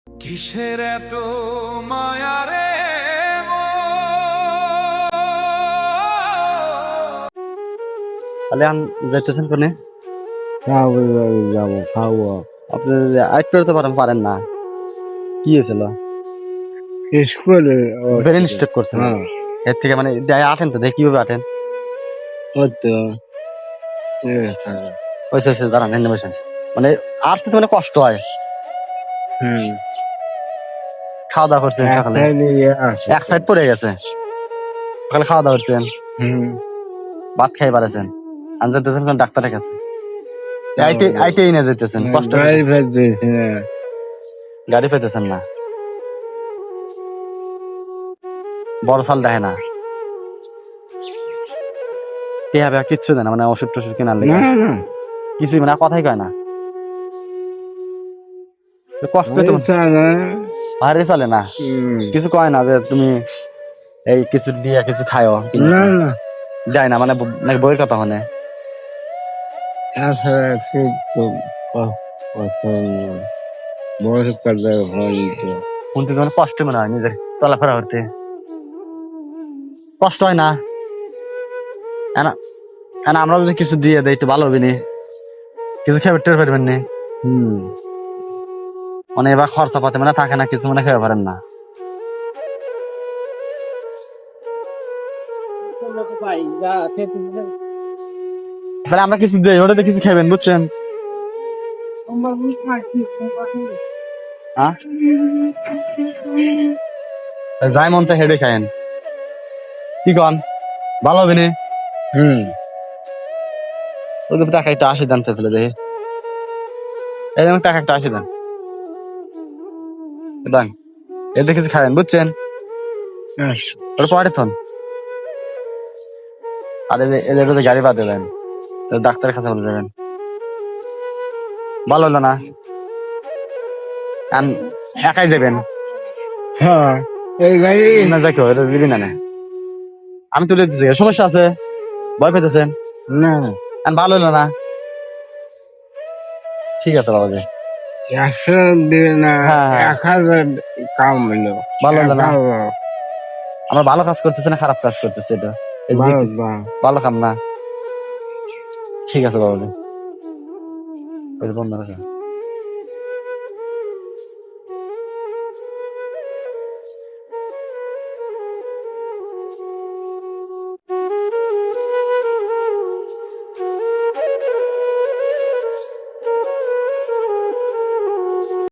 কিসের এত মায়া রে তাহলে যাইতেছেন কোনে? যাবো খাবো আপনি আরেকটু তো পারেন না, কি হয়েছিল? স্কুলে ব্রেন স্ট্রোক করছেন? হ্যাঁ এর থেকে মানে আটেন তো, দেখি কিভাবে আটেন। ওই তো হয়েছে দাঁড়ান, এনে বসেন। মানে আটতে তো মানে কষ্ট হয়। হুম খাওয়া দাওয়া করছেন সকালে? এক সাইড পড়ে গেছে। সকালে খাওয়া দাওয়া করছেন? ভাত খাই পারেছেন? যেতেছেন কোন ডাক্তারের কাছে? আইটাই না যেতেছেন, কষ্ট হচ্ছে। গাড়ি পেতেছেন না, বড় সাল দেখে না, টিয়া কিচ্ছু দেয় না, মানে ওষুধ টষুধ কেনার লেগে কিছুই মানে কথাই কয় না। কষ্ট তো বাইরে চলে না, কিছু কয় না যে তুমি এই কিছু দিয়ে কিছু খাও, দেয় না, মানে নাকি বইয়ের কথা হনে। শুনতে তো মানে কষ্ট মনে হয়, নিজের চলাফেরা করতে কষ্ট হয় না। আমরা যদি কিছু দিয়ে দেয় একটু ভালো হবে নি, কিছু খেয়ে টের পারবেন নি। মানে এবার খরচা পাতে মানে থাকে না, কিছু মানে খেয়ে পারেন না। তাহলে আমরা কিছু দিই, ওটাতে কিছু খাবেন, বুঝছেন? যাই মন চাই হেডে খায়েন, কি কন ভালো হবে নি? ওদের টাকা একটা 80 দেন, ফেলে দেখি এই যেমন টাকা একটা 80 দেন, দেন এতে কিছু খাবেন, বুঝছেন? ওটা পরে থন। আর এদের গাড়ি বাদ দেবেন, ডাক্তারের কাছে বলে দেবেন। ভালো হলো না, একাই যাবেন না? যাই এটা দিবি না, আমি তুলে দিচ্ছি, সমস্যা আছে? ভয় পেতেছেন? ভালো হলো না, ঠিক আছে বাবাজি। হ্যাঁ, 1000 ভালো হলো না। আমরা ভালো কাজ করতেছি না খারাপ কাজ করতেছি? এটা ভালো কাম না, ঠিক আছে বাবাজি, বন্ধ রাখা।